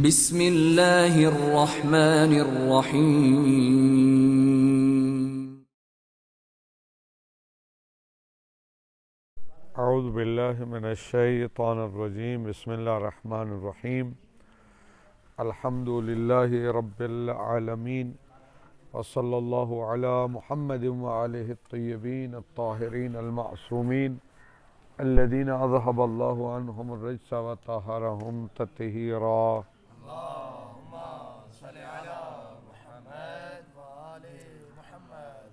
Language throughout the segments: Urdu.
بسم اللہ الرحمن الرحیم۔ اعوذ باللہ من الشیطان الرجیم، بسم اللہ الرحمن الرحیم۔ الحمد للہ رب العالمین، وصلی اللہ علی محمد وآلہ الطیبین الطاہرین المعصومین الذین اذہب اللہ عنہم الرجس وطہرہم تطہیرا۔ اللہم صلی علی محمد وآل محمد۔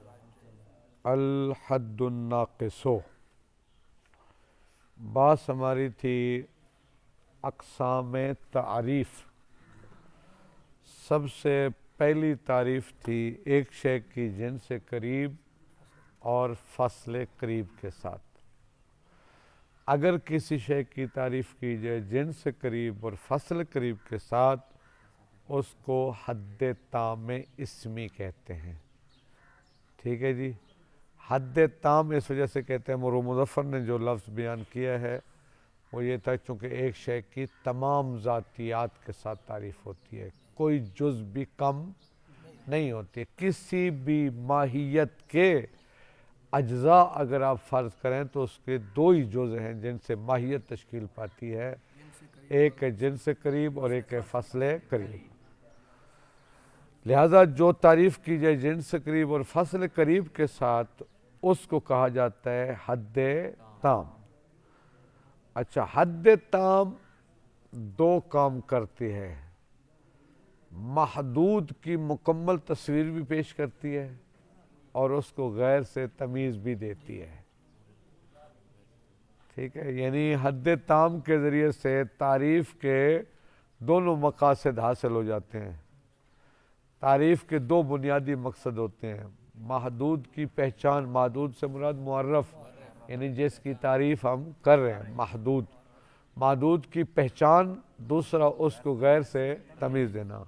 الحد الناقصو، بات ہماری تھی اقسام تعریف۔ سب سے پہلی تعریف تھی ایک شے کی جنس قریب اور فصل قریب کے ساتھ۔ اگر کسی شے کی تعریف کی جائے جنس قریب اور فصل قریب کے ساتھ، اس کو حد تام اسمی کہتے ہیں۔ ٹھیک ہے جی، حد تام اس وجہ سے کہتے ہیں، مرو مظفر نے جو لفظ بیان کیا ہے وہ یہ تھا چونکہ ایک شے کی تمام ذاتیات کے ساتھ تعریف ہوتی ہے، کوئی جز بھی کم نہیں ہوتی ہے۔ کسی بھی ماہیت کے اجزاء اگر آپ فرض کریں تو اس کے دو ہی جز ہیں جن سے ماہیت تشکیل پاتی ہے، ایک ہے جنس قریب اور ایک ہے فصل قریب۔ لہذا جو تعریف کی جائے جنس قریب اور فصل قریب کے ساتھ، اس کو کہا جاتا ہے حد تام۔ اچھا، حد تام دو کام کرتی ہے، محدود کی مکمل تصویر بھی پیش کرتی ہے اور اس کو غیر سے تمیز بھی دیتی ہے۔ ٹھیک ہے، یعنی حد تام کے ذریعے سے تعریف کے دونوں مقاصد حاصل ہو جاتے ہیں۔ تعریف کے دو بنیادی مقصد ہوتے ہیں، محدود کی پہچان، محدود سے مراد معرف، یعنی جس کی تعریف ہم کر رہے ہیں، محدود کی پہچان، دوسرا اس کو غیر سے تمیز دینا۔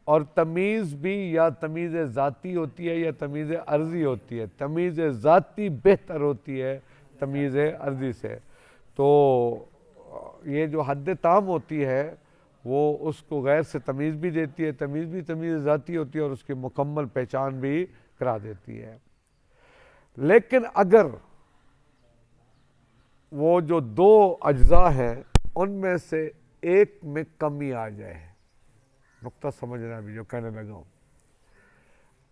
اور تمیز بھی یا تمیز ذاتی ہوتی ہے یا تمیز عرضی ہوتی ہے۔ تمیز ذاتی بہتر ہوتی ہے تمیز عرضی سے۔ تو یہ جو حد تام ہوتی ہے وہ اس کو غیر سے تمیز بھی دیتی ہے، تمیز بھی تمیز ذاتی ہوتی ہے اور اس کی مکمل پہچان بھی کرا دیتی ہے۔ لیکن اگر وہ جو دو اجزاء ہیں ان میں سے ایک میں کمی آ جائے، نقطہ سمجھنا بھی جو کہنے لگا ہوں،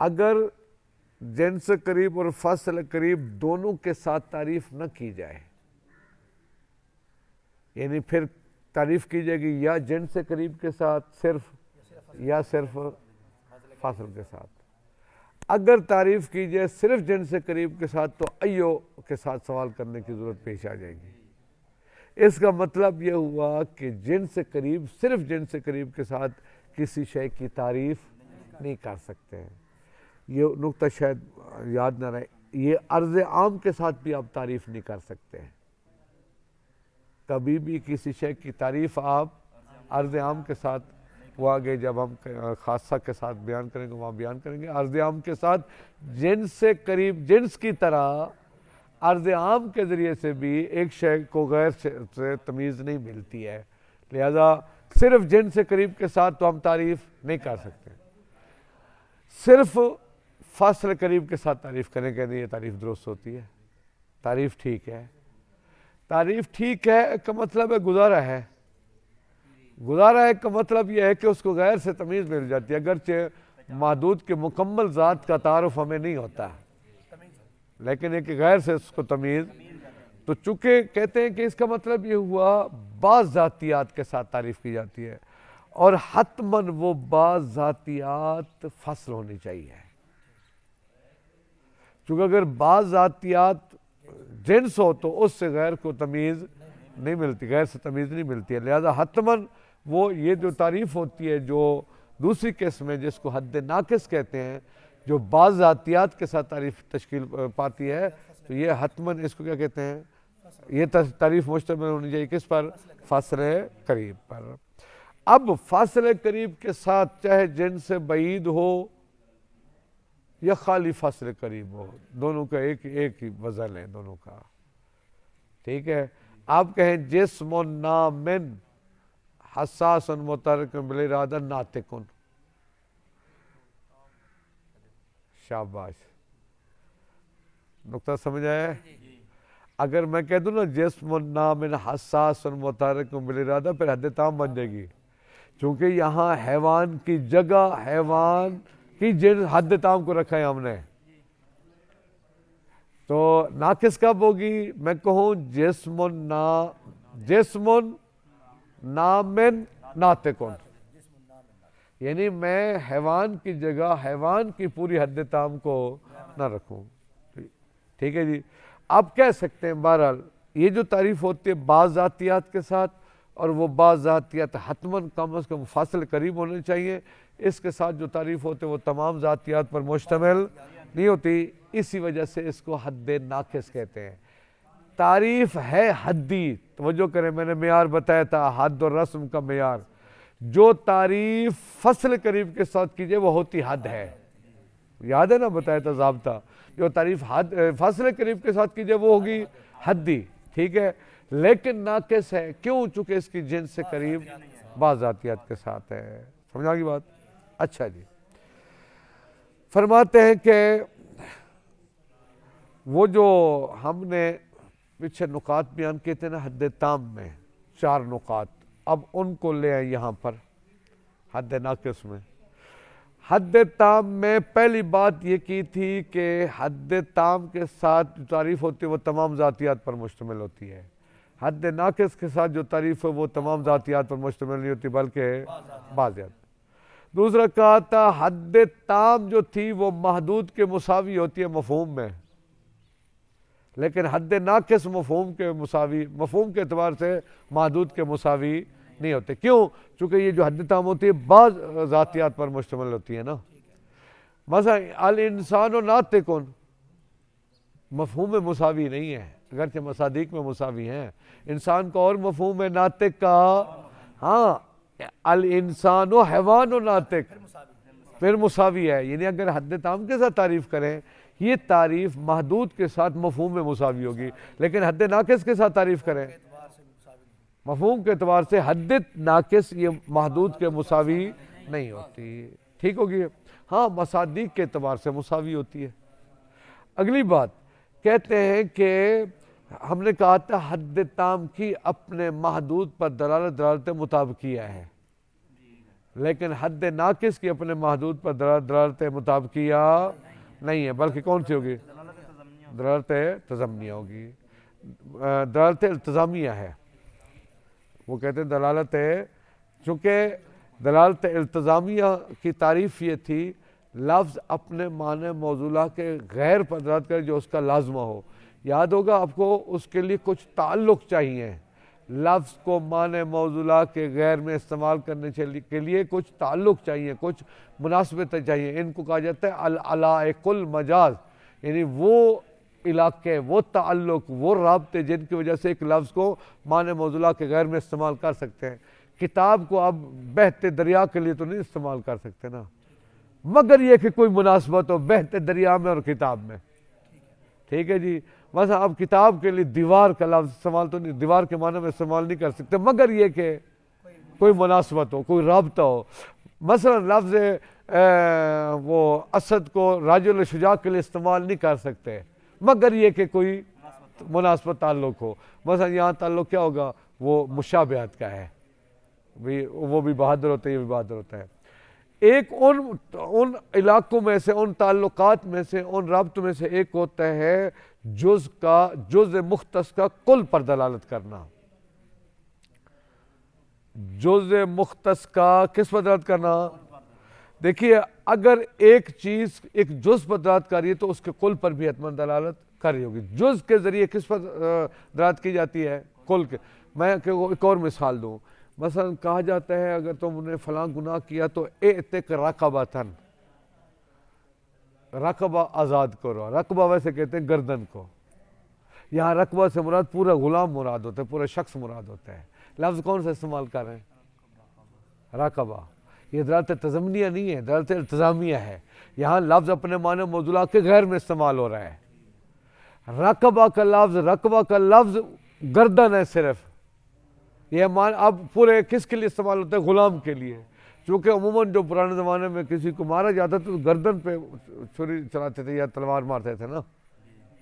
اگر جنس قریب اور فصل قریب دونوں کے ساتھ تعریف نہ کی جائے، یعنی پھر تعریف کی جائے گی یا جنس قریب کے ساتھ صرف یا صرف فصل کے ساتھ۔ اگر تعریف کی جائے صرف جنس قریب کے ساتھ تو ایو کے ساتھ سوال کرنے کی ضرورت پیش آ جائے گی۔ اس کا مطلب یہ ہوا کہ جنس قریب صرف جنس قریب کے ساتھ کسی شے کی تعریف نہیں کر سکتے ہیں۔ یہ نقطہ شاید یاد نہ رہے، یہ عرض عام کے ساتھ بھی آپ تعریف نہیں کر سکتے ہیں۔ کبھی بھی کسی شے کی تعریف آپ عرض عام کے ساتھ، وہ آگے جب ہم خاصہ کے ساتھ بیان کریں گے وہاں بیان کریں گے، عرض عام کے ساتھ جنس سے قریب، جنس کی طرح عرض عام کے ذریعے سے بھی ایک شے کو غیر سے تمیز نہیں ملتی ہے۔ لہذا صرف جنس سے قریب کے ساتھ تو ہم تعریف نہیں کر سکتے، صرف فاصل قریب کے ساتھ تعریف کریں کہ نہیں، یہ تعریف درست ہوتی ہے، تعریف ٹھیک ہے۔ تعریف ٹھیک ہے کا مطلب ہے گزارا ہے، گزارا ہے کا مطلب یہ ہے کہ اس کو غیر سے تمیز مل جاتی ہے، اگرچہ محدود کے مکمل ذات کا تعارف ہمیں نہیں ہوتا لیکن ایک غیر سے اس کو تمیز۔ تو چونکہ کہتے ہیں کہ اس کا مطلب یہ ہوا بعض ذاتیات کے ساتھ تعریف کی جاتی ہے، اور حتماً وہ بعض ذاتیات فصل ہونی چاہیے، چونکہ اگر بعض ذاتیات جنس ہو تو اس سے غیر کو تمیز نہیں ملتی، غیر سے تمیز نہیں ملتی ہے۔ لہذا حتماً وہ یہ جو تعریف ہوتی ہے جو دوسری قسم ہے جس کو حد ناقص کہتے ہیں، جو بعض ذاتیات کے ساتھ تعریف تشکیل پاتی ہے، تو یہ حتماً اس کو کیا کہتے ہیں، یہ تعریف مشتمل ہونی چاہیے کس پر؟ فاصل قریب پر۔ اب فاصل قریب کے ساتھ چاہے جنس بعید ہو یا خالی فاصل قریب ہو، دونوں کا ایک ہی وزن ہے دونوں کا۔ ٹھیک ہے، آپ کہیں جسم و نامن حساس متحرک بالارادہ ناطق. شاباش, نقطہ سمجھ آیا ہے؟ اگر میں کہہ دوں نا جسم نام حساس متحرک بالارادہ, پھر حد تام بن جائے گی, چونکہ یہاں حیوان کی جگہ حیوان کی جنس حد تام کو رکھا ہے ہم نے. تو ناقص کب ہوگی؟ میں کہوں جسم نامن ناطقن, یعنی میں حیوان کی جگہ حیوان کی پوری حد تام کو نہ رکھوں. ٹھیک ہے جی. آپ کہہ سکتے ہیں بہرحال یہ جو تعریف ہوتی ہے بعض ذاتیات کے ساتھ, اور وہ بعض ذاتیات حتماً کم از کم فاصل قریب ہونے چاہیے, اس کے ساتھ جو تعریف ہوتے وہ تمام ذاتیات پر مشتمل نہیں ہوتی, اسی وجہ سے اس کو حد ناقص کہتے ہیں. تعریف ہے حدی, توجہ کریں میں نے معیار بتایا تھا حد اور رسم کا معیار. جو تعریف فصل قریب کے ساتھ کیجئے وہ ہوتی حد ہے, یاد ہے نا بتایا تھا ضابطہ. جو تعریف حد فاصل قریب کے ساتھ کیجئے وہ ہوگی حدی, ٹھیک ہے, لیکن ناقص ہے. کیوں؟ چونکہ اس کی جنس سے قریب بعض ذاتیات کے ساتھ ہے. سمجھا گی بات؟ اچھا جی. فرماتے ہیں کہ وہ جو ہم نے پیچھے نکات بیان کیے تھے نا حد تام میں 4 نکات, اب ان کو لے آئیں یہاں پر حد ناقص میں. حد تام میں پہلی بات یہ کی تھی کہ حد تام کے ساتھ جو تعریف ہوتی ہے وہ تمام ذاتیات پر مشتمل ہوتی ہے. حد ناقص کے ساتھ جو تعریف ہے وہ تمام ذاتیات پر مشتمل نہیں ہوتی بلکہ بعض ذات. دوسرا کہا تھا حد تام جو تھی وہ محدود کے مساوی ہوتی ہے مفہوم میں, لیکن حد ناقص مفہوم کے اعتبار سے محدود کے مساوی نہیں ہوتے. کیوں؟ چونکہ یہ جو حد تام ہوتی ہے بعض ذاتیات پر مشتمل ہوتی ہے نا. مثلا الانسان و ناطق مفہوم میں مساوی نہیں ہے, اگرچہ مصادیق میں مساوی ہیں. انسان کا اور مفہوم ہے, ناطق کا ہاں الانسان و حیوان و ناطق پھر مساوی ہے. یعنی اگر حد تام کے ساتھ تعریف کریں یہ تعریف محدود کے ساتھ مفہوم میں مساوی ہوگی, لیکن حد ناقص کے ساتھ تعریف کریں مفہوم کے اعتبار سے حد ناقص یہ محدود کے مساوی نہیں ہوتی. ٹھیک ہوگی؟ ہاں مصادیق کے اعتبار سے مساوی ہوتی ہے. اگلی بات کہتے ہیں کہ ہم نے کہا تھا حد تام کی اپنے محدود پر دلالت مطابقیہ ہے, لیکن حد ناقص کی اپنے محدود پر دلالت مطابقیہ نہیں ہے, بلکہ کون سی ہوگی؟ دلالت تضمنیہ ہوگی. دلالت التزامیہ ہے, وہ کہتے ہیں دلالت ہے. چونکہ دلالت التزامیہ کی تعریف یہ تھی لفظ اپنے معنی موضوعہ کے غیر پر دلالت کرے جو اس کا لازمہ ہو. یاد ہوگا آپ کو اس کے لیے کچھ تعلق چاہیے, لفظ کو معنی موضوعہ کے غیر میں استعمال کرنے کے لیے کچھ تعلق چاہیے, کچھ مناسبت چاہیے. ان کو کہا جاتا ہے العلائق المجاز, یعنی وہ علاقے, وہ تعلق, وہ رابطے جن کی وجہ سے ایک لفظ کو معنی موضوعہ کے غیر میں استعمال کر سکتے ہیں. کتاب کو آپ بہتے دریا کے لیے تو نہیں استعمال کر سکتے نا, مگر یہ کہ کوئی مناسبت ہو بہتے دریا میں اور کتاب میں. ٹھیک ہے جی. مثلا آپ کتاب کے لیے دیوار کا لفظ استعمال تو نہیں, دیوار کے معنی میں استعمال نہیں کر سکتے, مگر یہ کہ کوئی مناسبت ہو, کوئی رابطہ ہو. مثلا لفظ وہ اسد کو رجل شجاع کے لیے استعمال نہیں کر سکتے, مگر یہ کہ کوئی مناسبت تعلق ہو. مثلا یہاں تعلق کیا ہوگا؟ وہ مشابہت کا ہے, وہ بھی بہادر ہوتا ہے, یہ بھی بہادر ہوتا ہے. ایک ان علاقوں میں سے, ان تعلقات میں سے, ان رابطوں میں سے ایک ہوتا ہے جز مختص کا کل پر دلالت کرنا. جز مختص کا کس پر دلالت کرنا؟ دیکھیے اگر ایک چیز ایک جز پر دلالت کر رہی ہے تو اس کے کل پر بھی حتماً دلالت کر رہی ہوگی. جز کے ذریعے کس پر دلالت کی جاتی ہے؟ کل کے. میں ایک اور مثال دوں. مثلا کہا جاتا ہے اگر تم نے فلاں گناہ کیا تو اعتق رقبتن, رقبہ آزاد کرو. رقبہ ویسے کہتے ہیں گردن کو, یہاں رقبہ سے مراد پورا غلام مراد ہوتا ہے, پورا شخص مراد ہوتا ہے. لفظ کون سا استعمال کر رہے ہیں؟ رقبہ. یہ دلالت تضمنیہ نہیں ہے, دلالت التزامیہ ہے. یہاں لفظ اپنے معنی موضوعہ کے غیر میں استعمال ہو رہا ہے. رقبہ کا لفظ گردن ہے صرف, یہ اب پورے کس کے لیے استعمال ہوتا ہے؟ غلام کے لیے، چونکہ عموماً جو پرانے زمانے میں کسی کو مارا جاتا تو گردن پہ چھری چلاتے تھے یا تلوار مارتے تھے نا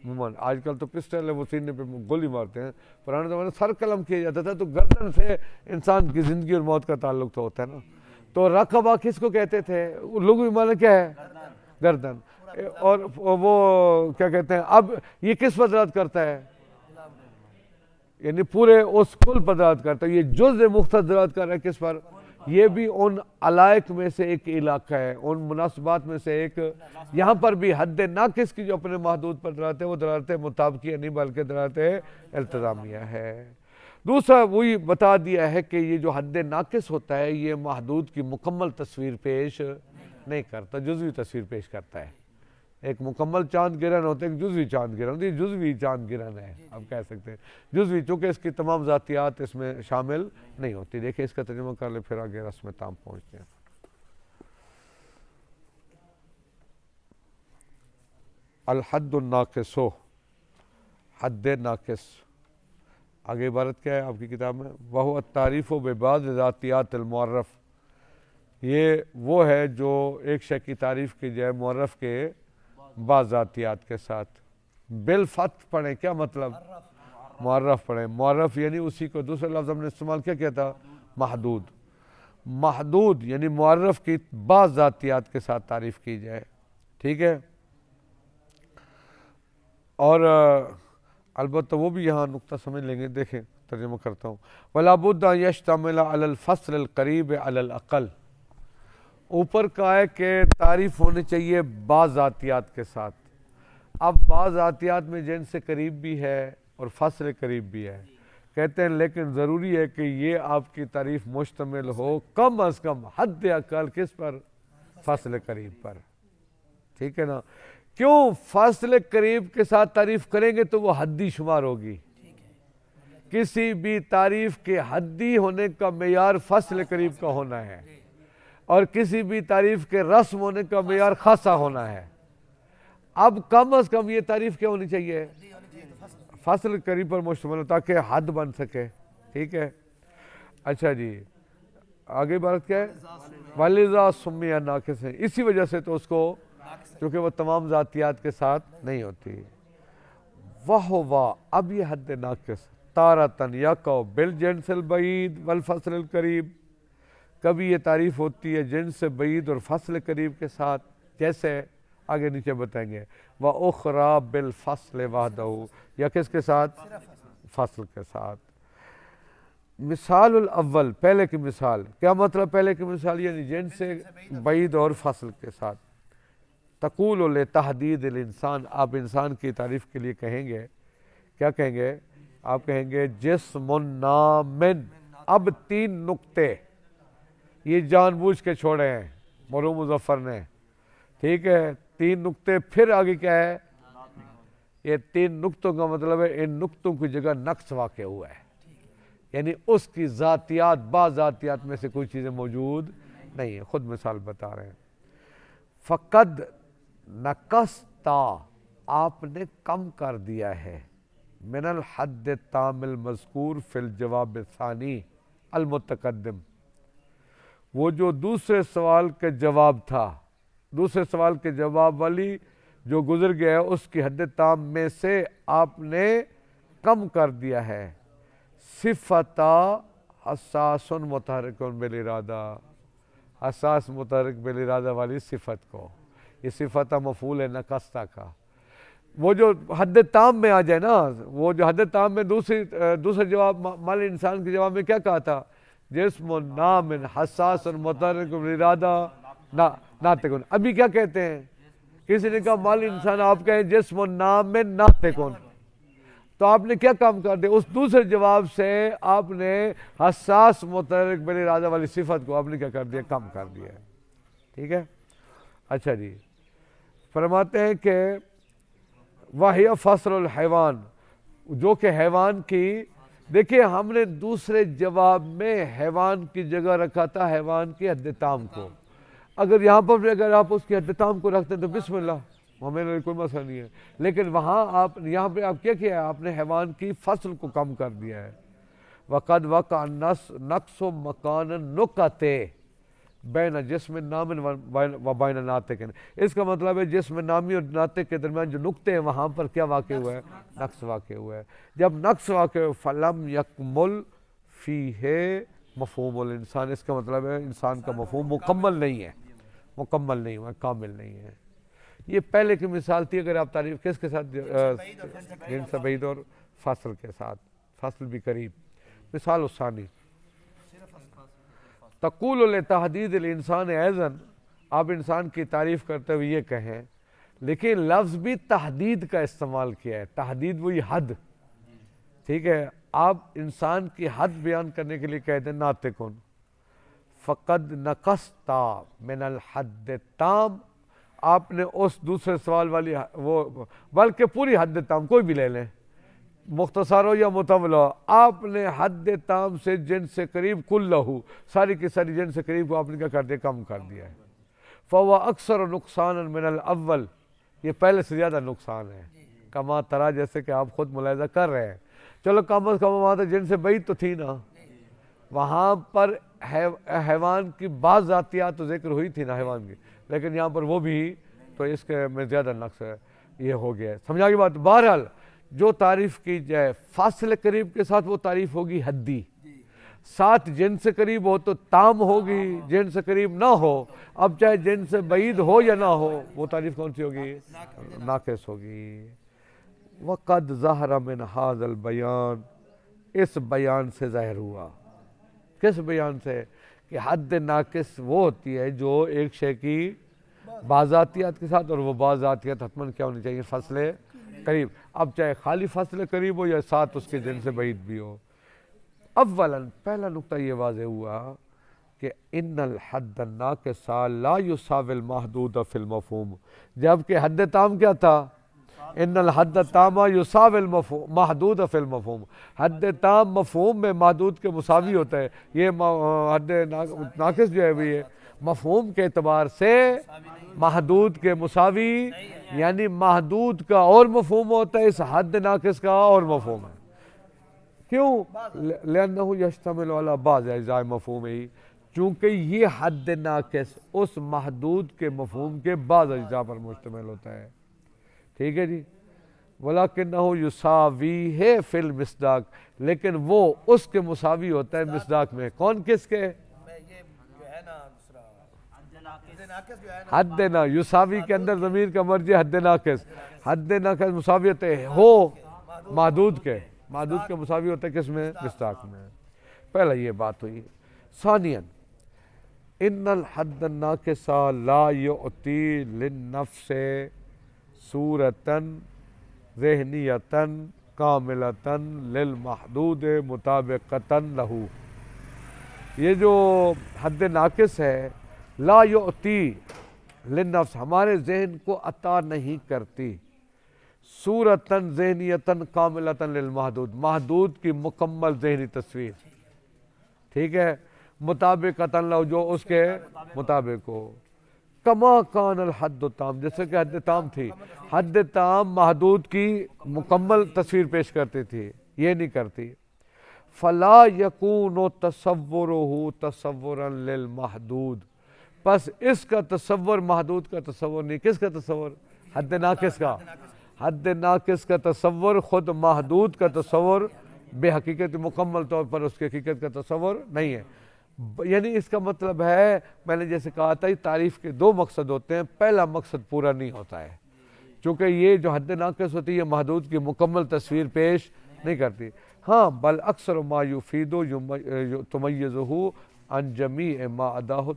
عموماً. آج کل تو پسٹل ہے، وہ سینے پہ گولی مارتے ہیں. پرانے زمانے میں سر قلم کیا جاتا تھا، تو گردن سے انسان کی زندگی اور موت کا تعلق تو ہوتا ہے نا. تو رقبہ کس کو کہتے تھے؟ لغوی معنی کیا ہے؟ گردن. اور وہ کیا کہتے ہیں، اب یہ کس پر دلالت کرتا ہے؟ یعنی پورے اس کل پر دلالت کرتا ہے. یہ جزء مختص دلالت کر رہا ہے کس پر؟ یہ بھی ان علائق میں سے ایک علاقہ ہے، ان مناسبات میں سے ایک. یہاں پر بھی حد ناقص کی جو اپنے محدود پر دلالت ہے وہ دلالت مطابقیہ نہیں بلکہ دلالت التزامیہ ہے. دوسرا وہی بتا دیا ہے کہ یہ جو حد ناقص ہوتا ہے یہ محدود کی مکمل تصویر پیش نہیں کرتا، جزوی تصویر پیش کرتا ہے. ایک مکمل چاند گرہن ہوتا ہے، ایک جزوی چاند گرہن ہوتا ہے. یہ جزوی چاند گرہن ہے، آپ کہہ سکتے ہیں جزوی، چونکہ اس کی تمام ذاتیات اس میں شامل نہیں ہوتی. دیکھیں اس کا ترجمہ کر لیں، پھر آگے رسم تام پہنچتے ہیں. الحد الناقص، حد ناقص. آگے عبارت کیا ہے آپ کی کتاب میں؟ وَهُوَ التعریف ببعض ذاتیات المعرف. یہ وہ ہے جو ایک شے کی تعریف کی جائے معرف کے بعض ذاتیات کے ساتھ. بالفتح پڑھیں، کیا مطلب؟ معرف پڑھیں. معرف یعنی اسی کو دوسرا لفظ ہم نے استعمال کیا تھا؟ محدود. محدود یعنی معرف کی بعض ذاتیات کے ساتھ تعریف کی جائے. ٹھیک ہے. اور البتہ وہ بھی یہاں نقطہ سمجھ لیں گے. دیکھیں ترجمہ کرتا ہوں. وَلَا بُدَّ أَن يَشْتَمِلَ عَلَى الْفَصْلِ الْقَرِيبِ عَلَى الْأَقَلِ. اوپر کا ہے کہ تعریف ہونی چاہیے بعض ذاتیات کے ساتھ. اب بعض ذاتیات میں جنس قریب بھی ہے اور فصل قریب بھی ہے. کہتے ہیں لیکن ضروری ہے کہ یہ آپ کی تعریف مشتمل ہو کم از کم حد اقل کس پر؟ فصل قریب پر. ٹھیک ہے نا. کیوں؟ فاصل قریب کے ساتھ تعریف کریں گے تو وہ حدی شمار ہوگی. کسی بھی تعریف کے حدی ہونے کا معیار فاصل قریب کا ہونا ہے، اور کسی بھی تعریف کے رسم ہونے کا معیار خاصا ہونا ہے. اب کم از کم یہ تعریف کیا ہونی چاہیے؟ فاصل قریب پر مشتمل ہو تاکہ حد بن سکے. ٹھیک ہے. اچھا جی آگے عبارت کیا ہے؟ وَلِذَا سُمِّيَ ناقص ہے، اسی وجہ سے تو اس کو، کیونکہ وہ تمام ذاتیات کے ساتھ نہیں ہوتی. وَهُوَ، اب یہ حد ناقص تارتاً یقع بالجنس البعید والفصل القریب. کبھی یہ تعریف ہوتی ہے جنس سے بعید اور فصل قریب کے ساتھ، جیسے آگے نیچے بتائیں گے. وَأُخْرَى بِالْفَصْلِ وَحْدَهُ، یا کس کے ساتھ؟ فصل کے ساتھ. مثال الاول، پہلے کی مثال. کیا مطلب پہلے کی مثال؟ یعنی جنس سے بعید اور فصل کے ساتھ. تقول لتحدید الانسان، آپ انسان کی تعریف کے لیے کہیں گے، کیا کہیں گے؟ آپ کہیں گے جسم نامن. اب 3 نقطے یہ جان بوجھ کے چھوڑے ہیں مرحوم مظفر نے. ٹھیک ہے. 3 نقطے، پھر آگے کیا ہے؟ یہ 3 نقطوں کا مطلب ہے ان نقطوں کی جگہ نقص واقع ہوا ہے، یعنی اس کی ذاتیات بعض ذاتیات میں سے کوئی چیزیں موجود نہیں ہیں. خود مثال بتا رہے ہیں. فقد نقصتا، آپ نے کم کر دیا ہے، من الحد التام المذکور فی الجواب الثانی المتقدم. وہ جو دوسرے سوال کے جواب تھا، دوسرے سوال کے جواب والی جو گزر گیا ہے اس کی حد تام میں سے آپ نے کم کر دیا ہے. صفتا حساس متحرک بالارادہ، حساس متحرک بالارادہ والی صفت کو. یہ صفت مفعول ہے نقصتا کا. وہ جو حد تام میں آ جائے نا، وہ جو حد تام میں دوسرے جواب مال انسان کے جواب میں کیا کہا تھا؟ جسم نامن حساس متحرک بالارادہ ناطقن. ابھی کیا کہتے ہیں؟ کسی نے کہا مال انسان، آپ کہیں جسم نامن ناطقن. تو آپ نے کیا کام کر دیا؟ اس دوسرے جواب سے آپ نے حساس متحرک بالارادہ والی صفت کو آپ نے کیا کر دیا؟ کم کر دیا. ٹھیک ہے. اچھا جی فرماتے ہیں کہ وَهِيَ فَصْلُ الْحَيْوَانِ، جو کہ حیوان کی. دیکھیں ہم نے دوسرے جواب میں حیوان کی جگہ رکھا تھا حیوان کی حد تام کو. اگر یہاں پر بھی اگر آپ اس کی حد تام کو رکھتے ہیں تو بسم اللہ، ہمیں کوئی مسئلہ نہیں ہے. لیکن وہاں آپ یہاں پہ آپ کیا کیا ہے؟ آپ نے حیوان کی فصل کو کم کر دیا ہے. وقد وقع نقص مکان نقطے بین جسم نام و بین ناطق، اس کا مطلب ہے جسم نامی اور ناطق کے درمیان جو نقطے ہیں وہاں پر کیا واقع ہوا ہے؟ نقص واقع ہوا ہے۔ جب نقص واقع ہوا فلم یکمل فیہ مفہوم الانسان، اس کا مطلب ہے انسان کا مفہوم مکمل نہیں ہے، مکمل نہیں ہوا، کامل نہیں ہے۔ یہ پہلے کی مثال تھی۔ اگر آپ تعریف کس کے ساتھ؟ جنس بعید اور فصل کے ساتھ، فصل بھی قریب۔ مثال الثانی تقول لتحدید الانسان ایضاً، آپ انسان کی تعریف کرتے ہوئے یہ کہیں، لیکن لفظ بھی تحدید کا استعمال کیا ہے۔ تحدید وہی حد، ٹھیک ہے؟ آپ انسان کی حد بیان کرنے کے لیے کہتے ہیں ناطقن، فقد نقصت من الحد تام، آپ نے اس دوسرے سوال والی وہ، بلکہ پوری حد تام کوئی بھی لے لیں، مختصر ہو یا مطول ہو، آپ نے حد تام سے جن سے قریب کلہ، ساری کی ساری جن سے قریب کو آپ نے کیا کر دیا؟ کم کر دیا ہے۔ فہو اکثر نقصانا من الاول، یہ پہلے سے زیادہ نقصان ہے۔ کما ترا، جیسے کہ آپ خود ملاحظہ کر رہے ہیں۔ چلو کم از کم وہاں جن سے بعید تو تھی نا، وہاں پر حیوان کی بعض ذاتیات تو ذکر ہوئی تھی نا حیوان کی، لیکن یہاں پر وہ بھی، تو اس کے میں زیادہ نقص ہے، یہ ہو گیا ہے۔ سمجھا کی بات؟ بہرحال جو تعریف کی جائے فاصل قریب کے ساتھ وہ تعریف ہوگی حدی، ساتھ جن سے قریب ہو تو تام ہوگی، جن سے قریب نہ ہو، اب چاہے جن سے بعید ہو یا نہ ہو، وہ تعریف کون سی ہوگی؟ ناقص ہوگی۔ وقد ظہر من ھذا البیان، اس بیان سے ظاہر ہوا۔ کس بیان سے؟ کہ حد ناقص وہ ہوتی ہے جو ایک شے کی بعض ذاتیات کے ساتھ، اور وہ بعض ذاتیات حتماً کیا ہونی چاہیے؟ فصل قریب، اب چاہے خالی فصل قریب ہو یا ساتھ اس کے جن سے بعید بھی ہو۔ اولاً پہلا نقطہ یہ واضح ہوا کہ ان الحد الناقص لا یساوی المحدود فی المفہوم، جبکہ حد تام کیا تھا؟ ان الحد التام یساوی المحدود فی المفہوم، حد تام مفہوم میں محدود کے مساوی ہوتا ہے۔ یہ حد ناقص جو ہے وہ یہ مفہوم کے اعتبار سے محدود کے مساوی، یعنی محدود کا اور مفہوم ہوتا ہے، اس حد ناقص کا اور مفہوم ہے۔ کیوں؟ لأنہ یشتمل علی بعض اجزاء مفہومہ، چونکہ یہ حد ناقص اس محدود کے مفہوم کے بعض اجزاء پر مشتمل ہوتا ہے، ٹھیک ہے جی؟ ولیکنہ یساویہ فی المصداق، لیکن وہ اس کے مساوی ہوتا ہے مصداق میں۔ کون کس کے؟ حد نا یساوی کے اندر ضمیر کا مرجع حد ناقص، حد ناقص مساویت ہو محدود کے، محدود کے مساوی ہوتا ہے کس میں؟ مصداق میں۔ پہلا یہ بات ہوئی۔ ثانیاً ان الحد الناقص لا یعطی للنفس صورتاً ذہنیتاً کاملتاً للمحدود مطابقتاً لہو، یہ جو حد ناقص ہے، لا یعطی للنفس، ہمارے ذہن کو عطا نہیں کرتی، صورتاً ذہنیتاً کاملتاً للمحدود، محدود کی مکمل ذہنی تصویر، ٹھیک ہے؟ مطابقتاً لہو، جو اس کے مطابق ہو۔ کما کان الحد التام، جیسے کہ حد تام تھی، حد تام محدود کی مکمل تصویر پیش کرتی تھی، یہ نہیں کرتی۔ فلا یکون تصورہ تصورا للمحدود، پس اس کا تصور محدود کا تصور نہیں۔ کس کا تصور؟ حد ناقص کا۔ حد ناقص کا تصور خود محدود کا تصور بے حقیقت، مکمل طور پر اس کی حقیقت کا تصور نہیں ہے۔ یعنی اس کا مطلب ہے، میں نے جیسے کہا تھا، تعریف کے دو مقصد ہوتے ہیں، پہلا مقصد پورا نہیں ہوتا ہے، چونکہ یہ جو حد ناقص ہوتی ہے محدود کی مکمل تصویر پیش نہیں کرتی۔ ہاں بل اکثر ما یفید تمیزہ عن جمیع ما عداہ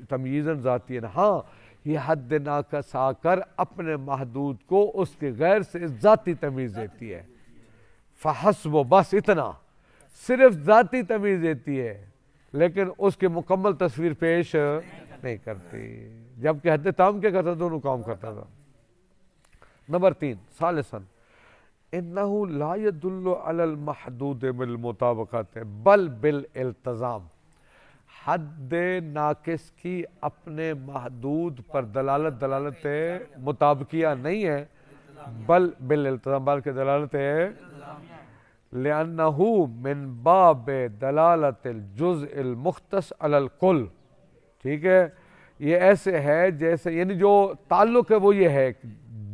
تمییزا ذاتیا، ہاں یہ حد ناقص آ کر اپنے محدود کو اس کے غیر سے ذاتی تمیز دیتی ہے۔ فحسب، بس اتنا، صرف ذاتی تمیز دیتی ہے، لیکن اس کی مکمل تصویر پیش نہیں کرتی، جبکہ حد تام کیا کرتا؟ دونوں کام کرتا تھا۔ نمبر 3 ثالثاً انہو لا يدل علی المحدود بالمطابقت بل بالالتزام، حد ناقص کی اپنے محدود پر دلالت مطابقیہ نہیں ہے، بل بالالتزام، بلکہ دلالت لأنه من باب دلالت الجزء المختص علی الکل. ٹھیک ہے، یہ ایسے ہے جیسے، یعنی جو تعلق ہے وہ یہ ہے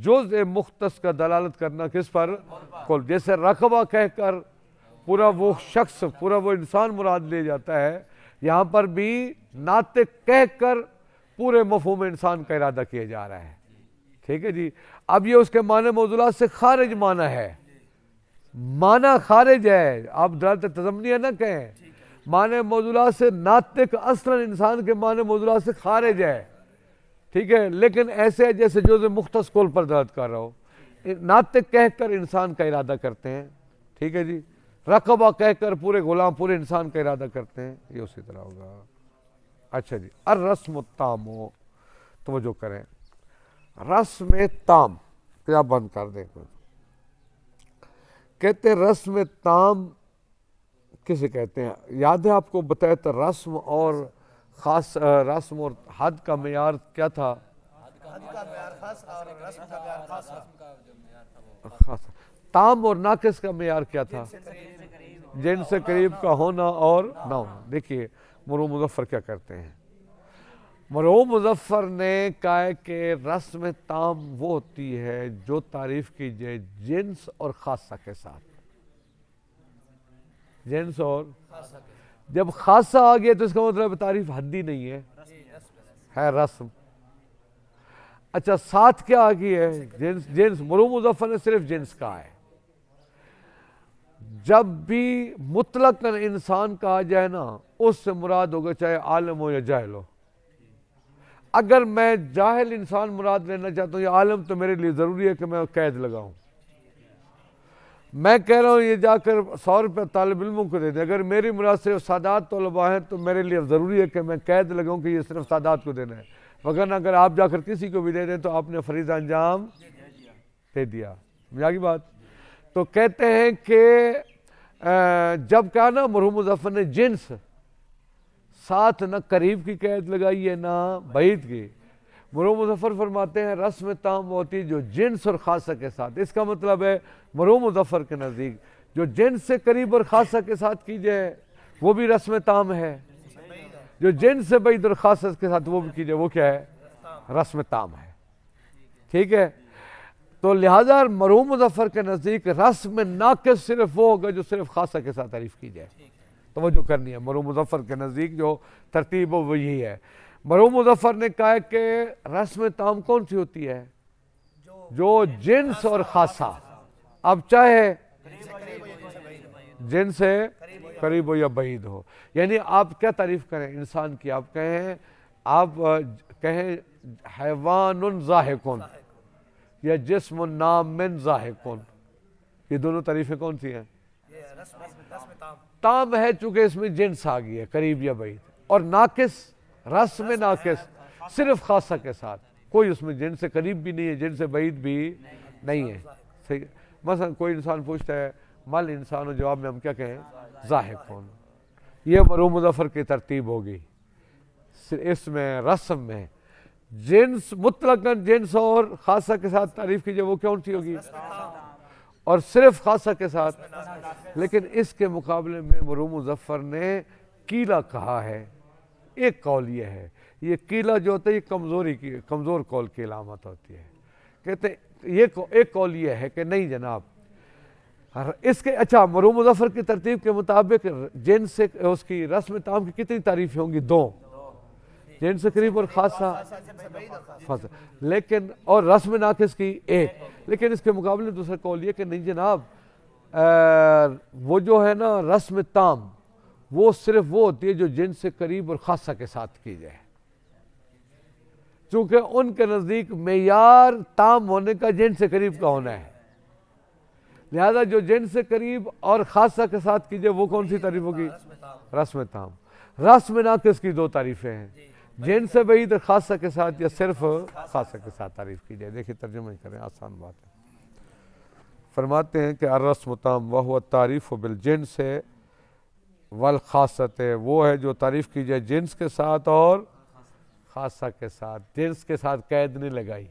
جزء مختص کا دلالت کرنا کس پر؟ کل. جیسے رقبہ کہہ کر پورا وہ شخص، پورا وہ انسان مراد لے جاتا ہے، یہاں پر بھی ناطق کہہ کر پورے مفہوم انسان کا ارادہ کیا جا رہا ہے. ٹھیک ہے جی. اب یہ اس کے معنی موضوعات سے خارج معنی ہے، معنی خارج ہے، آپ دلالت تضمنیہ نہ کہیں، معنی موضوعات سے ناطق اصلا انسان کے معنی موضوعات سے خارج ہے. ٹھیک ہے، لیکن ایسے ہے جیسے جزء مختص کل پر دلالت کر رہا ہو. ناطق کہہ کر انسان کا ارادہ کرتے ہیں. ٹھیک ہے جی. رقبہ کہہ کر پورے غلام، پورے انسان کا ارادہ کرتے ہیں، یہ اسی طرح ہوگا. اچھا جی. الرسم التام، توجہ کریں، رسم تام کیا بند کر دیں. کہتے ہیں رسم تام کسے کہتے ہیں؟ یاد ہے آپ کو بتایا تھا رسم اور خاص، رسم اور حد کا معیار کیا تھا؟ حد کا معیار خاص اور رسم کا معیار خاص. خاص. تام اور ناقص کا معیار کیا تھا؟ جن سے قریب کا ہونا اور نہ ہونا. دیکھیے مرحوم مظفر کیا کرتے ہیں. مرحوم مظفر نے کہا ہے کہ رسم تام وہ ہوتی ہے جو تعریف کی جائے جنس اور خاصہ کے ساتھ. جنس اور جب خاصہ آ گیا تو اس کا مطلب تعریف حدی نہیں ہے رسم. اچھا ساتھ کیا آ گئی ہے؟ جنس. جنس مرحوم مظفر نے صرف جنس کہا ہے. جب بھی مطلق انسان کہا جائے نا، اس سے مراد ہوگا چاہے عالم ہو یا جاہل ہو. اگر میں جاہل انسان مراد لینا چاہتا ہوں یا عالم، تو میرے لیے ضروری ہے کہ میں قید لگاؤں. میں کہہ رہا ہوں یہ جا کر 100 روپے طالب علموں کو دے دیں، اگر میری مراد صرف سادات طلباء ہیں تو میرے لیے ضروری ہے کہ میں قید لگاؤں کہ یہ صرف سادات کو دینا ہے. وگرنہ اگر آپ جا کر کسی کو بھی دے دیں تو آپ نے فریضہ انجام دے دیا. سمجھا کی بات؟ تو کہتے ہیں کہ جب کہا نا مرحوم مظفر نے جنس، ساتھ نہ قریب کی قید لگائی ہے نہ بعید کی. مرحوم مظفر فرماتے ہیں رسم تام ہوتی ہے جو جنس اور خاصہ کے ساتھ. اس کا مطلب ہے مرحوم مظفر کے نزدیک جو جنس سے قریب اور خاصہ کے ساتھ کی جائے وہ بھی رسم تام ہے، جو جنس سے بعید اور خاصہ کے ساتھ وہ بھی کی جائے وہ کیا ہے؟ رسم تام ہے. ٹھیک ہے. تو لہذا مرحوم مظفر کے نزدیک رسم ناقص صرف وہ ہوگا جو صرف خاصہ کے ساتھ تعریف کی جائے. توجہ کرنی ہے، مرحوم مظفر کے نزدیک جو ترتیب وہ یہی ہے. مرحوم مظفر نے کہا ہے کہ رسم تام کون سی ہوتی ہے؟ جو جنس اور خاصہ، اب چاہے جن سے قریب ہو یا بعید ہو. یعنی آپ کیا تعریف کریں انسان کی؟ آپ کہیں حیوان ضاحکن یا جسم نام ضاحکن، یہ دونوں تعریفیں کون سی ہیں؟ تام ہے چونکہ اس میں جنس آ گئی ہے قریب یا بعید. اور ناقص، رسم ناقص صرف خاصہ کے ساتھ، کوئی اس میں جن سے قریب بھی نہیں ہے، جن سے بعید بھی نہیں ہے. صحیح. مثلا کوئی انسان پوچھتا ہے مل انسان، و جواب میں ہم کیا کہیں؟ ضاحکون. یہ مرحوم مظفر کی ترتیب ہوگی. اس میں رسم میں جنس مطلقاً جنس اور خاصہ کے ساتھ تعریف کیجئے وہ کون سی ہوگی؟ اور صرف خاصہ کے ساتھ. لیکن اس کے مقابلے میں مرحوم مظفر نے کیلا کہا ہے. ایک قول یہ ہے، یہ کیلا جو ہوتا ہے یہ کمزور قول کی علامت ہوتی ہے. کہتے ہیں یہ ایک قول یہ ہے کہ نہیں جناب اس کے. اچھا مرحوم مظفر کی ترتیب کے مطابق جن سے اس کی رسم تام کی کتنی تعریفیں ہوں گی؟ 2. جن سے قریب اور خاصہ، لیکن اور رسم ناقص کی 1. لیکن اس کے مقابلے دوسرا قول یہ کہ نہیں جناب وہ جو ہے نا رسم تام وہ صرف وہ ہوتی ہے جو جن سے قریب اور خاصہ کے ساتھ کی جائے، چونکہ ان کے نزدیک معیار تام ہونے کا جن سے قریب کا ہونا ہے. لہذا جو جن سے قریب اور خاصہ کے ساتھ کی جائے وہ کون سی تعریف ہوگی؟ رسم تام. رسم ناقص کی 2 تعریفیں ہیں، جن سے بعید خاصہ کے ساتھ یا صرف خاصہ کے ساتھ تعریف کی جائے. دیکھیں ترجمہ کریں، آسان بات ہے. فرماتے ہیں کہ الرسم تام وہو التعریف بالجنس والخاصۃ، وہ ہے جو تعریف کی جائے جنس کے ساتھ اور خاصہ کے ساتھ. جنس کے ساتھ قید نہیں لگائی،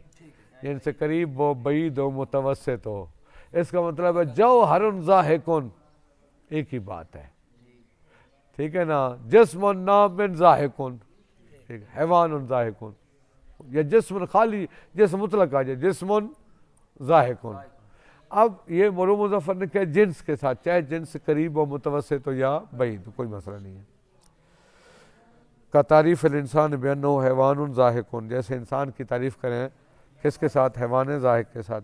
جن سے قریب ہو، بعید ہو، متوسط ہو. اس کا مطلب ہے جوہر ضاحکن، ایک ہی بات ہے، ٹھیک ہے نا. جسم نام ذاہقن، حیوان ذاہقن، یا جسم خالی جسم مطلق آ جائے جسم ذاہقن. اب یہ مرو مظفر نے کہا جنس کے ساتھ، چاہے جنس قریب و متوسط ہو یا بعید، کوئی مسئلہ نہیں ہے. کا تعریف الانسان بانہ حیوان ذاہقن، جیسے انسان کی تعریف کریں کس کے ساتھ؟ حیوان ذاہق کے ساتھ.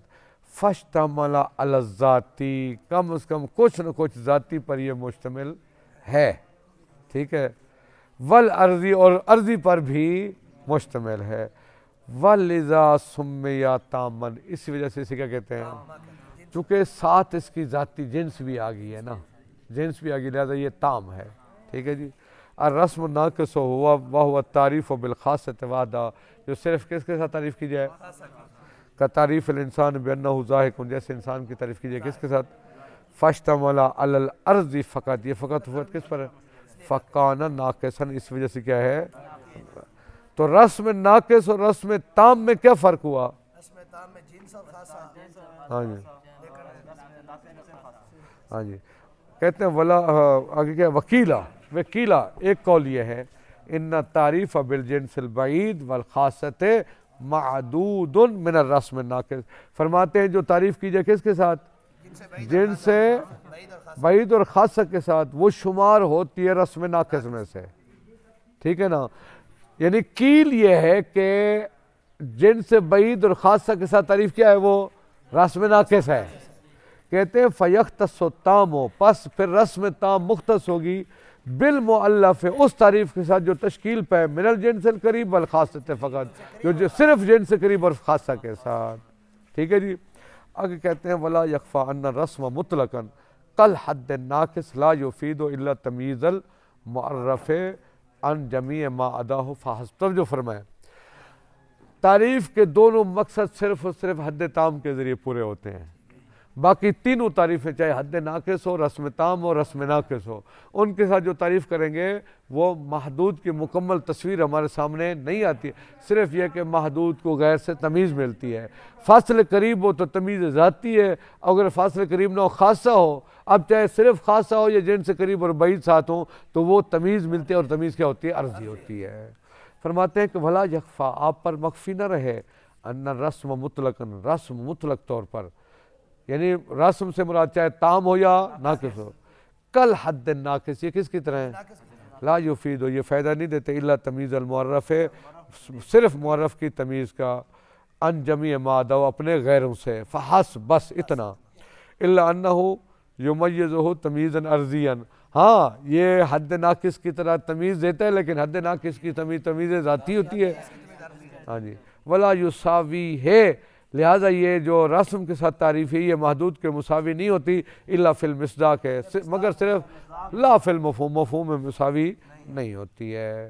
فاشتمل علی الذاتی، کم از کم کچھ نہ کچھ ذاتی پر یہ مشتمل ہے، ٹھیک ہے. والارضی، اور ارضی پر بھی مشتمل ہے. واللذا سمی تامن، اسی وجہ سے اسے کیا کہتے ہیں؟ چونکہ ساتھ اس کی ذاتی جنس بھی آ گئی ہے نا، جنس بھی آ گئی، لہذا یہ تام ہے، ٹھیک ہے جی. الرسم ناقص ہوا وہو التعریف بالخاصۃ وحدہ، جو صرف کس کے ساتھ تعریف کی جائے؟ کا تعریف الانسان بانہ ذاہق، جیسے انسان کی تعریف کی جائے کس کے ساتھ؟ فاشتمل علی الارض فقط، یہ فقط کس پر ہے؟ فکان ناقصا، اس وجہ سے کیا ہے؟ تو رسم ناقص اور رسم تام میں کیا فرق ہوا؟ رسم تام میں جنس اور خاصہ. ہاں جی ہاں جی. کہتے ہیں ولا، آگے کیا؟ وکیلا ایک قول یہ ہے ان تعریف بالجنس البعید والخاصۃ معدود من الرسم الناقص. فرماتے ہیں جو تعریف کی جائے کس کے ساتھ؟ جنس سے بعید اور خاصہ کے ساتھ، وہ شمار ہوتی ہے رسم ناقص میں سے، ٹھیک ہے نا. یعنی کیل یہ ہے کہ جنس بعید اور خاصہ کے ساتھ تعریف کیا ہے؟ وہ رسم ناقص ہے. کہتے ہیں فیختص تام، پس پھر رسم تام مختص ہوگی بالمؤلف، اس تعریف کے ساتھ جو تشکیل پہ من الجنس القریب والخاصۃ فقط، جو صرف جنس قریب اور خاصہ کے ساتھ، ٹھیک ہے جی. آگے کہتے ہیں ولا یخفی ان الرسم مطلقا کالحد الناقص لا یفید الا تمییز المعرف عن جمیع ما عداہ فحسب. توجہ فرمائیں، تعریف کے دونوں مقصد صرف اور صرف حد تام کے ذریعے پورے ہوتے ہیں. باقی تینوں تعریفیں، چاہے حد ناقص ہو، رسم تام ہو، رسم ناقص ہو، ان کے ساتھ جو تعریف کریں گے وہ محدود کی مکمل تصویر ہمارے سامنے نہیں آتی. صرف یہ کہ محدود کو غیر سے تمیز ملتی ہے. فاصل قریب ہو تو تمیز ذاتی ہے، اگر فاصل قریب نہ ہو خاصہ ہو، اب چاہے صرف خاصہ ہو یا جنس قریب اور بعید ساتھ ہوں، تو وہ تمیز ملتی ہے، اور تمیز کیا ہوتی ہے؟ عرضی ہوتی ہے. فرماتے ہیں کہ بھلا یخفا، آپ پر مخفی نہ رہے، ان رسم مطلقا، رسم مطلق طور پر، یعنی رسم سے مراد چاہے تام ہو یا ناقص ہو، کل حد ناقص، یہ کس کی طرح ہے؟ لا یفید، یہ فائدہ نہیں دیتے الا تمیز المعرف، صرف معرف کی تمیز کا، ان جمیع ما عداہ، اپنے غیروں سے، فحسب، بس اتنا. الا انہ یمیزہ تمیزا ارضیا، ہاں یہ حد ناقص کی طرح تمیز دیتا ہے، لیکن حد ناقص کی تمیز ذاتی ہوتی ہے. ہاں جی. ولا یساوی ہے، لہٰذا یہ جو رسم کے ساتھ تعریف ہے یہ محدود کے مساوی نہیں ہوتی، الا فی المصداق ہے، مگر صرف لا فی المفہوم، مفہوم میں مساوی نہیں ہوتی ہے.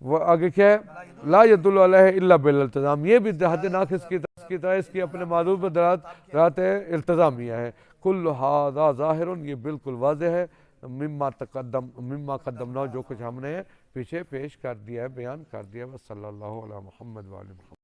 وہ آگے کیا ہے؟ لا یدل علیہ الا بالالتزام، یہ بھی حد ناقص کی طرح اس کی اپنے محدود پر دلالت التزامیہ ہے. کل ھذا ظاہر، یہ بالکل واضح ہے، مما قدمنا، جو کچھ ہم نے پیچھے پیش کر دیا ہے، بیان کر دیا ہے. صلی اللہ علی محمد وعلی محمد.